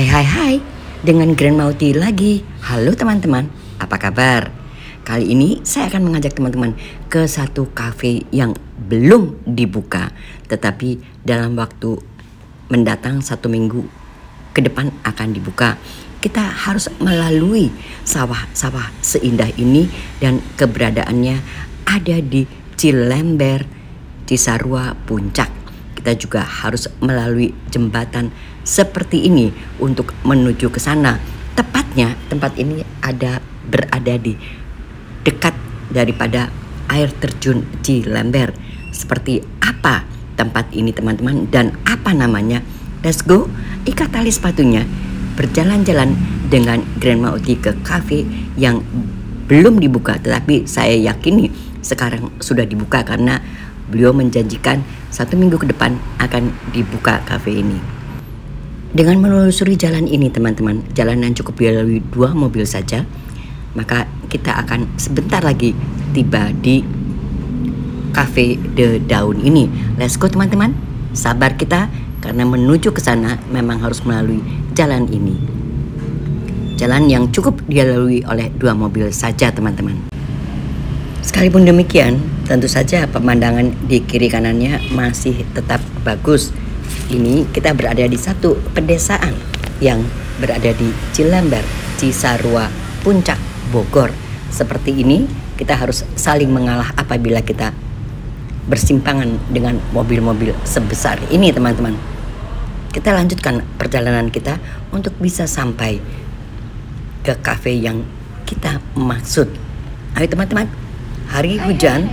Hai hai hai, dengan Grand Mauti lagi. Halo teman-teman, apa kabar? Kali ini saya akan mengajak teman-teman ke satu kafe yang belum dibuka, tetapi dalam waktu mendatang 1 minggu ke depan akan dibuka. Kita harus melalui sawah-sawah seindah ini dan keberadaannya ada di Cilember, Cisarua, Puncak. Kita juga harus melalui jembatan seperti ini untuk menuju ke sana. Tepatnya tempat ini berada di dekat daripada air terjun Cilember. Seperti apa tempat ini teman-teman dan apa namanya? Let's go, ikat tali sepatunya, berjalan-jalan dengan Grand Mauti ke cafe yang belum dibuka, tetapi saya yakini sekarang sudah dibuka karena beliau menjanjikan 1 minggu ke depan akan dibuka kafe ini. Dengan menelusuri jalan ini teman-teman, jalan yang cukup dilalui 2 mobil saja, maka kita akan sebentar lagi tiba di Cafe The Daun ini. Let's go teman-teman, sabar kita karena menuju ke sana memang harus melalui jalan ini. Jalan yang cukup dilalui oleh 2 mobil saja teman-teman. Sekalipun demikian, tentu saja pemandangan di kiri kanannya masih tetap bagus. Ini kita berada di satu pedesaan yang berada di Cilember, Cisarua, Puncak, Bogor. Seperti ini kita harus saling mengalah apabila kita bersimpangan dengan mobil-mobil sebesar ini teman-teman. Kita lanjutkan perjalanan kita untuk bisa sampai ke kafe yang kita maksud. Ayo teman-teman, hari hujan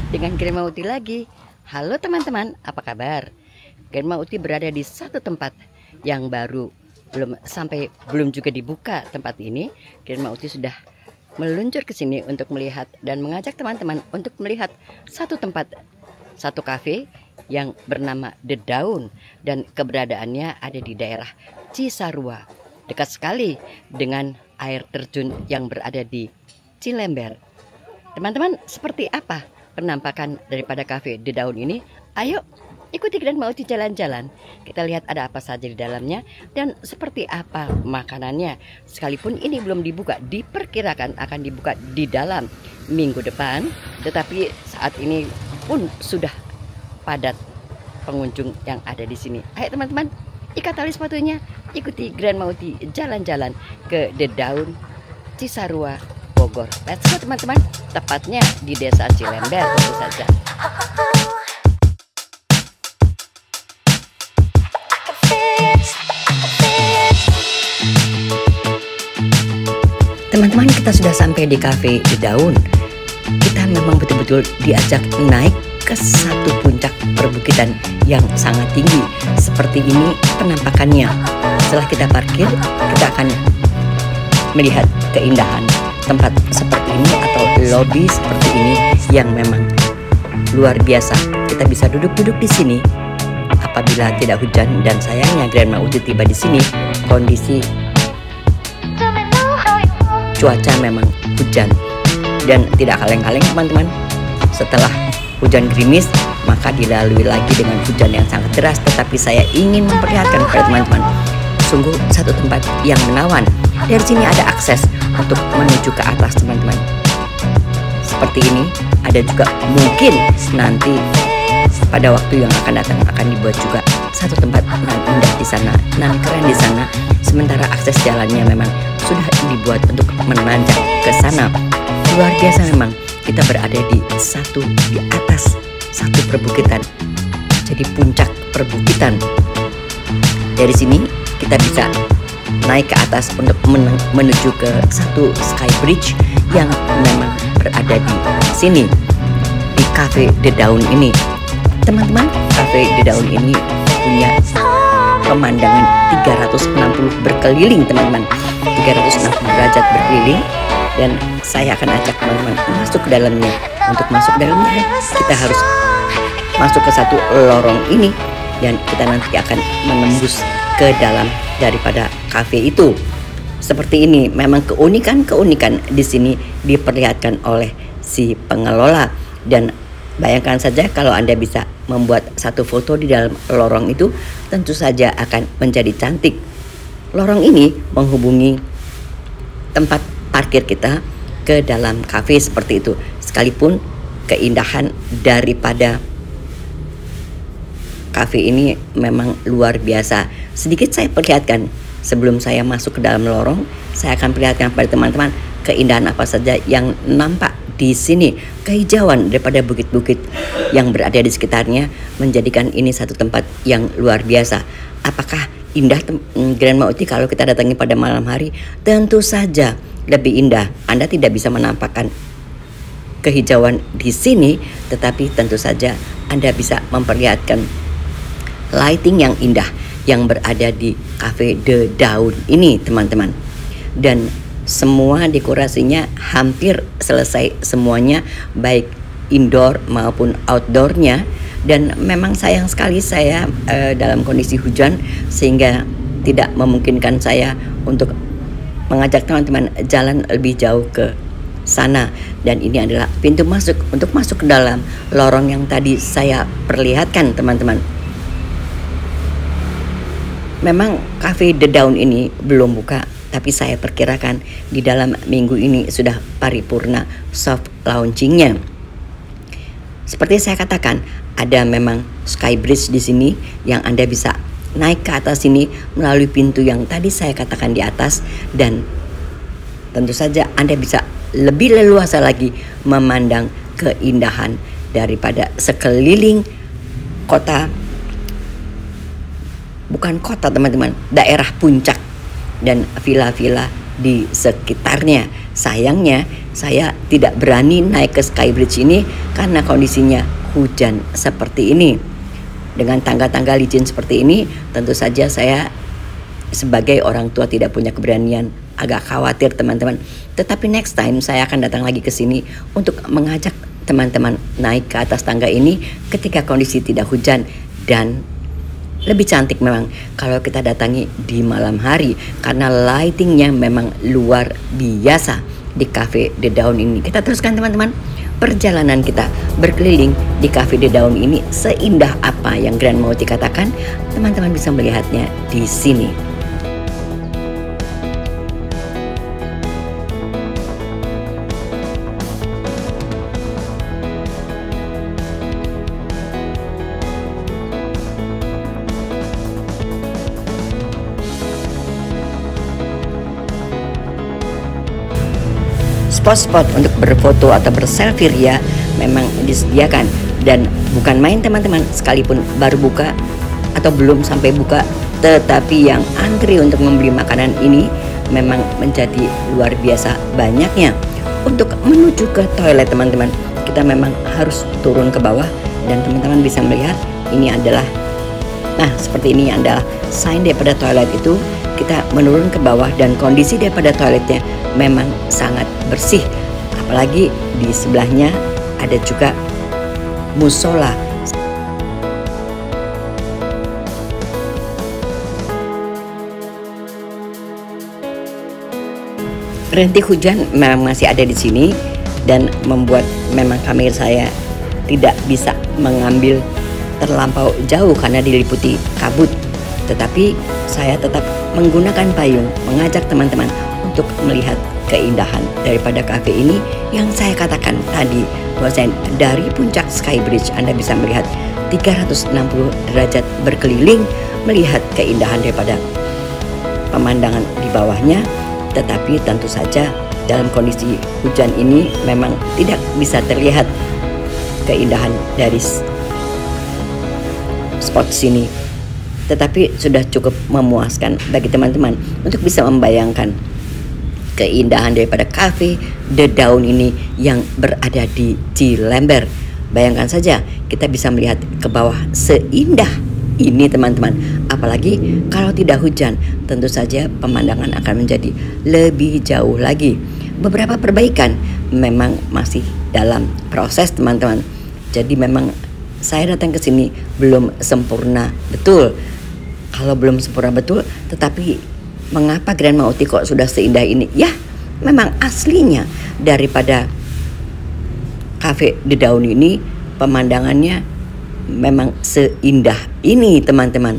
dengan Grand Mauti lagi. Halo teman-teman, apa kabar? Grand Mauti berada di satu tempat yang baru, belum juga dibuka tempat ini. Grand Mauti sudah meluncur ke sini untuk melihat dan mengajak teman-teman untuk melihat satu tempat, satu kafe yang bernama The Daun dan keberadaannya ada di daerah Cisarua, dekat sekali dengan air terjun yang berada di Cilember. Teman-teman, seperti apa penampakan daripada kafe The Daun ini? Ayo ikuti Grand Mauti jalan-jalan. Kita lihat ada apa saja di dalamnya dan seperti apa makanannya. Sekalipun ini belum dibuka, diperkirakan akan dibuka di dalam minggu depan, tetapi saat ini pun sudah padat pengunjung yang ada di sini. Ayo teman-teman, ikat tali sepatunya, ikuti Grand Mauti jalan-jalan ke The Daun, Cisarua, Bogor. Let's go teman-teman, tepatnya di desa Cilember tentu saja. Teman-teman, kita sudah sampai di Cafe The Daun. Kita memang betul-betul diajak naik ke satu puncak perbukitan yang sangat tinggi. Seperti ini penampakannya. Setelah kita parkir, kita akan melihat keindahan tempat seperti ini atau lobi seperti ini yang memang luar biasa. Kita bisa duduk-duduk di sini apabila tidak hujan, dan sayangnya Grand Mauti tiba di sini kondisi cuaca memang hujan dan tidak kaleng-kaleng teman-teman. Setelah hujan gerimis maka dilalui lagi dengan hujan yang sangat deras, tetapi saya ingin memperlihatkan kepada teman-teman sungguh satu tempat yang menawan. Dari sini ada akses untuk menuju ke atas teman-teman. Seperti ini, ada juga mungkin nanti pada waktu yang akan datang akan dibuat juga satu tempat nan indah di sana, nan keren di sana. Sementara akses jalannya memang sudah dibuat untuk menanjak ke sana. Luar biasa memang, kita berada di atas satu perbukitan. Jadi puncak perbukitan. Dari sini kita bisa naik ke atas untuk menuju ke satu sky bridge yang memang berada di sini di Cafe The Daun ini. Teman-teman, Cafe The Daun ini punya pemandangan 360 berkeliling teman-teman, 360 derajat berkeliling, dan saya akan ajak teman-teman masuk ke dalamnya. Untuk masuk ke dalamnya kita harus masuk ke satu lorong ini dan kita nanti akan menembus ke dalam daripada kafe itu. Seperti ini, memang keunikan di sini diperlihatkan oleh si pengelola, dan bayangkan saja kalau Anda bisa membuat satu foto di dalam lorong itu, tentu saja akan menjadi cantik. Lorong ini menghubungi tempat parkir kita ke dalam kafe seperti itu. Sekalipun keindahan daripada kafe ini memang luar biasa. Sedikit saya perlihatkan sebelum saya masuk ke dalam lorong. Saya akan perlihatkan pada teman-teman keindahan apa saja yang nampak di sini. Kehijauan daripada bukit-bukit yang berada di sekitarnya menjadikan ini satu tempat yang luar biasa. Apakah indah Grand Mauti kalau kita datangi pada malam hari? Tentu saja lebih indah. Anda tidak bisa menampakkan kehijauan di sini, tetapi tentu saja Anda bisa memperlihatkan lighting yang indah yang berada di Cafe The Daun ini, teman-teman. Dan semua dekorasinya hampir selesai semuanya, baik indoor maupun outdoornya. Dan memang sayang sekali saya dalam kondisi hujan sehingga tidak memungkinkan saya untuk mengajak teman-teman jalan lebih jauh ke sana. Dan ini adalah pintu masuk untuk masuk ke dalam lorong yang tadi saya perlihatkan, teman-teman. Memang Cafe The Daun ini belum buka, tapi saya perkirakan di dalam minggu ini sudah paripurna soft launchingnya. Seperti saya katakan, ada memang skybridge di sini yang Anda bisa naik ke atas sini melalui pintu yang tadi saya katakan di atas, dan tentu saja Anda bisa lebih leluasa lagi memandang keindahan daripada sekeliling kota, bukan kota teman-teman, daerah puncak dan villa-villa di sekitarnya. Sayangnya saya tidak berani naik ke skybridge ini karena kondisinya hujan seperti ini. Dengan tangga-tangga licin seperti ini, tentu saja saya sebagai orang tua tidak punya keberanian, agak khawatir, teman-teman. Tetapi next time saya akan datang lagi ke sini untuk mengajak teman-teman naik ke atas tangga ini ketika kondisi tidak hujan. Dan lebih cantik memang kalau kita datangi di malam hari karena lightingnya memang luar biasa di Cafe The Daun ini. Kita teruskan, teman-teman, perjalanan kita berkeliling di Cafe The Daun ini. Seindah apa yang Grand Mauti katakan, teman-teman bisa melihatnya di sini. Spot-spot untuk berfoto atau berselfie ria memang disediakan, dan bukan main, teman-teman. Sekalipun baru buka atau belum sampai buka, tetapi yang antri untuk membeli makanan ini memang menjadi luar biasa banyaknya. Untuk menuju ke toilet, teman-teman, kita memang harus turun ke bawah, dan teman-teman bisa melihat ini adalah, nah seperti ini adalah sign daripada toilet itu. Kita menurun ke bawah dan kondisi daripada toiletnya memang sangat bersih. Apalagi di sebelahnya ada juga musola. Rintik hujan memang masih ada di sini dan membuat memang kamera saya tidak bisa mengambil terlampau jauh karena diliputi kabut. Tetapi saya tetap menggunakan payung mengajak teman-teman untuk melihat keindahan daripada kafe ini yang saya katakan tadi, bahwa dari puncak Skybridge Anda bisa melihat 360 derajat berkeliling, melihat keindahan daripada pemandangan di bawahnya. Tetapi tentu saja dalam kondisi hujan ini memang tidak bisa terlihat keindahan dari spot sini. Tetapi sudah cukup memuaskan bagi teman-teman untuk bisa membayangkan keindahan daripada Cafe The Daun ini yang berada di Cilember. Bayangkan saja kita bisa melihat ke bawah seindah ini, teman-teman. Apalagi kalau tidak hujan, tentu saja pemandangan akan menjadi lebih jauh lagi. Beberapa perbaikan memang masih dalam proses, teman-teman. Jadi memang saya datang ke sini belum sempurna betul. Kalau belum sempurna betul, tetapi mengapa Grand Mauti kok sudah seindah ini? Ya, memang aslinya daripada Cafe The Daun ini pemandangannya memang seindah ini, teman-teman.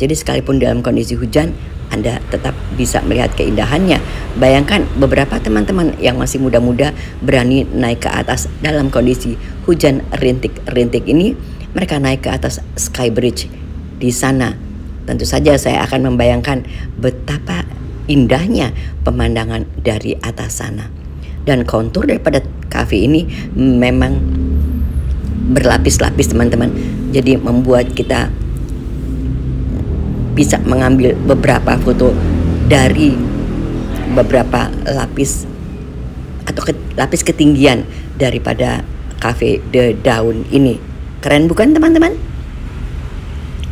Jadi sekalipun dalam kondisi hujan, Anda tetap bisa melihat keindahannya. Bayangkan beberapa teman-teman yang masih muda-muda berani naik ke atas dalam kondisi hujan rintik-rintik ini. Mereka naik ke atas Sky Bridge di sana. Tentu saja saya akan membayangkan betapa indahnya pemandangan dari atas sana. Dan kontur daripada kafe ini memang berlapis-lapis teman-teman. Jadi membuat kita bisa mengambil beberapa foto dari beberapa lapis atau lapis ketinggian daripada Cafe The Dawn ini. Keren bukan teman-teman?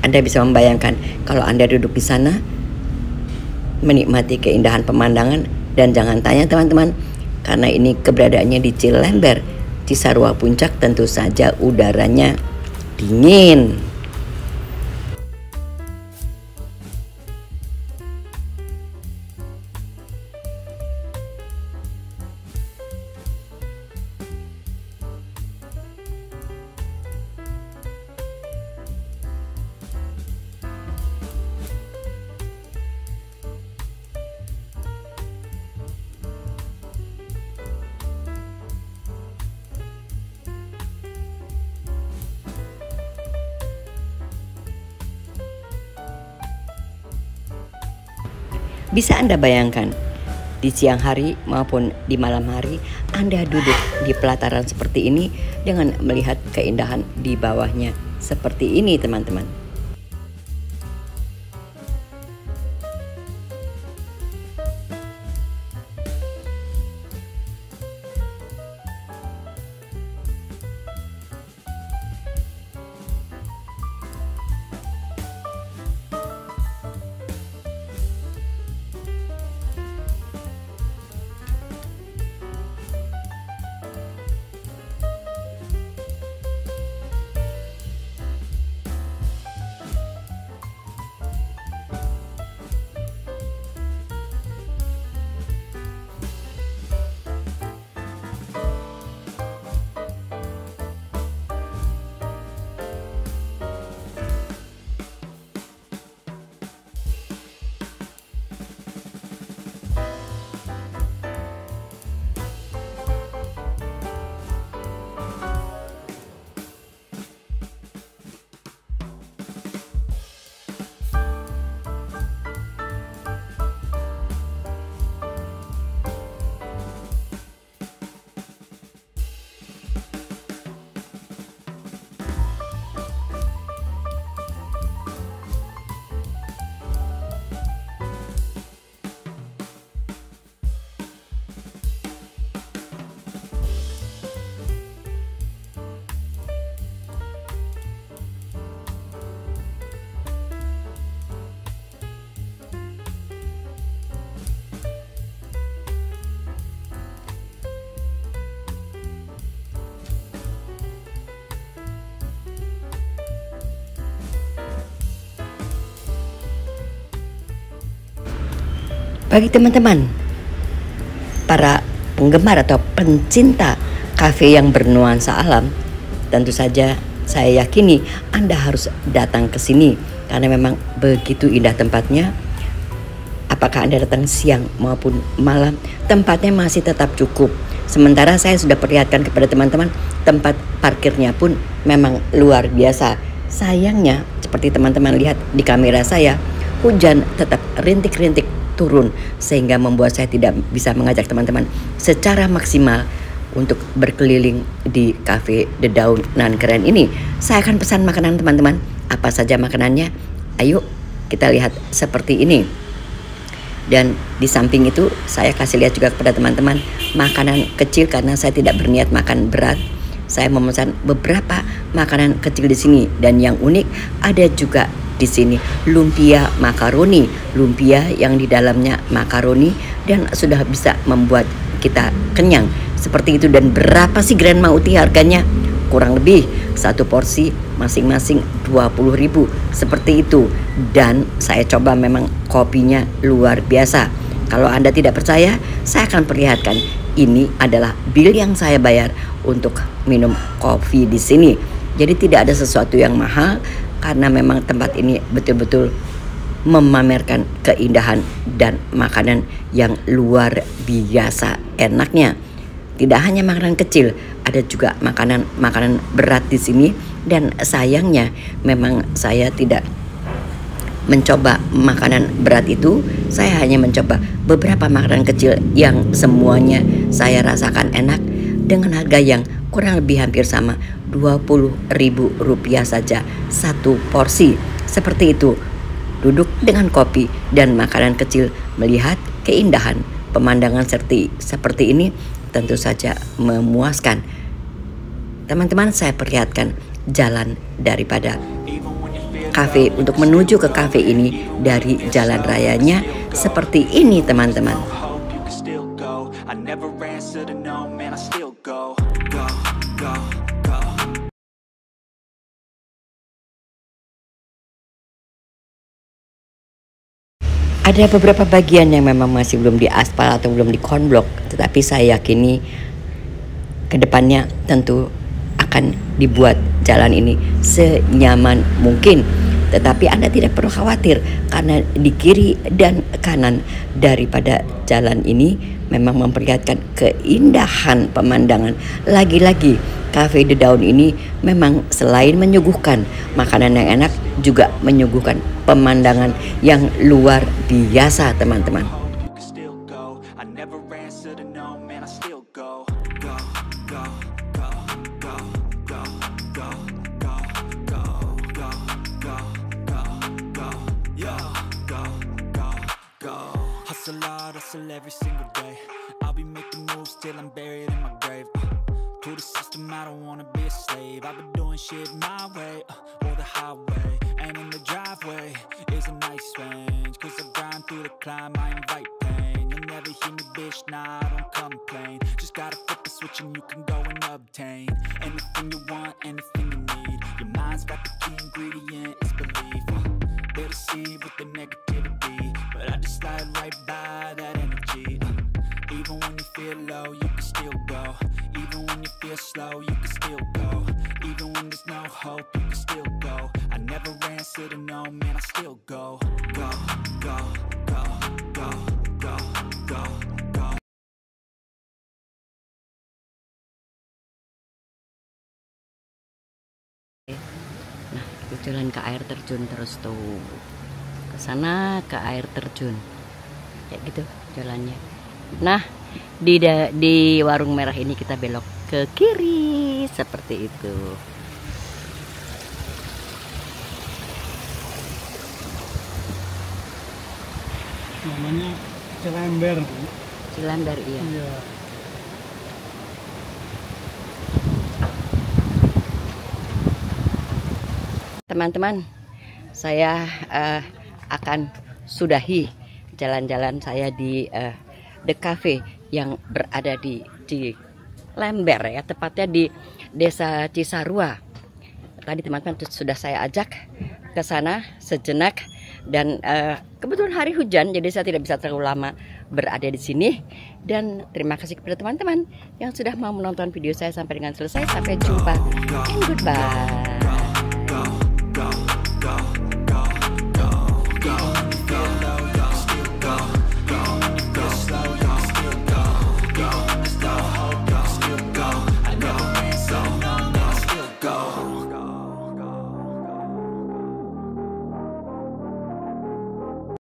Anda bisa membayangkan kalau Anda duduk di sana menikmati keindahan pemandangan. Dan jangan tanya teman-teman, karena ini keberadaannya di Cilember, Cisarua Puncak, tentu saja udaranya dingin. Bisa Anda bayangkan, di siang hari maupun di malam hari Anda duduk di pelataran seperti ini dengan melihat keindahan di bawahnya seperti ini teman-teman. Bagi teman-teman, para penggemar atau pencinta kafe yang bernuansa alam, tentu saja saya yakini Anda harus datang ke sini karena memang begitu indah tempatnya. Apakah Anda datang siang maupun malam, tempatnya masih tetap cukup. Sementara saya sudah perlihatkan kepada teman-teman, tempat parkirnya pun memang luar biasa. Sayangnya, seperti teman-teman lihat di kamera saya, hujan tetap rintik-rintik turun sehingga membuat saya tidak bisa mengajak teman-teman secara maksimal untuk berkeliling di Cafe The Dawn nan keren ini. Saya akan pesan makanan teman-teman. Apa saja makanannya? Ayo kita lihat seperti ini. Dan di samping itu saya kasih lihat juga kepada teman-teman makanan kecil karena saya tidak berniat makan berat. Saya memesan beberapa makanan kecil di sini dan yang unik ada juga di sini lumpia makaroni, lumpia yang di dalamnya makaroni dan sudah bisa membuat kita kenyang seperti itu. Dan berapa sih Grand Mauti harganya? Kurang lebih satu porsi masing-masing 20.000 seperti itu. Dan saya coba memang kopinya luar biasa. Kalau Anda tidak percaya, saya akan perlihatkan. Ini adalah bil yang saya bayar untuk minum kopi di sini. Jadi tidak ada sesuatu yang mahal karena memang tempat ini betul-betul memamerkan keindahan dan makanan yang luar biasa enaknya. Tidak hanya makanan kecil, ada juga makanan berat di sini, dan sayangnya memang saya tidak mencoba makanan berat itu. Saya hanya mencoba beberapa makanan kecil yang semuanya saya rasakan enak dengan harga yang kurang lebih hampir sama, Rp20.000 saja satu porsi. Seperti itu, duduk dengan kopi dan makanan kecil melihat keindahan pemandangan seperti ini tentu saja memuaskan. Teman-teman, saya perlihatkan jalan daripada kafe untuk menuju ke kafe ini dari jalan rayanya seperti ini, teman-teman. Ada beberapa bagian yang memang masih belum diaspal atau belum dikonblok, tetapi saya yakini kedepannya tentu akan dibuat jalan ini senyaman mungkin. Tetapi Anda tidak perlu khawatir, karena di kiri dan kanan daripada jalan ini memang memperlihatkan keindahan pemandangan. Lagi-lagi Cafe The Dawn ini memang selain menyuguhkan makanan yang enak, juga menyuguhkan pemandangan yang luar biasa, teman-teman. Hustle every single day. I'll be making moves till I'm buried in my grave. To the system, I don't wanna be a slave. I've been doing shit my way, or the highway. And in the driveway is a nice range. Cause I grind through the climb, I invite pain. You'll never hear me, bitch, nah, I don't complain. Just gotta flip the switch and you can go and obtain anything you want, anything you need. Your mind's got the key ingredient, it's belief. They'll deceive with the negativity, but I just slide right by that energy. Even when you feel low, you can still go. Even when you feel slow, you can still go. Even when there's no hope, you can still go. I never answer to no, man, I still go. Go, go, go, go, go, go, go. Nah, itu jalan ke air terjun terus tuh. Ke sana ke air terjun. Kayak gitu jalannya. Nah, di warung merah ini kita belok ke kiri seperti itu. Namanya Cilember. Cilember, iya. Iya. Teman-teman, saya akan sudahi jalan-jalan saya di The Cafe yang berada di Lember ya, tepatnya di Desa Cisarua. Tadi teman-teman sudah saya ajak ke sana sejenak, dan kebetulan hari hujan, jadi saya tidak bisa terlalu lama berada di sini. Dan terima kasih kepada teman-teman yang sudah mau menonton video saya sampai dengan selesai. Sampai jumpa and goodbye.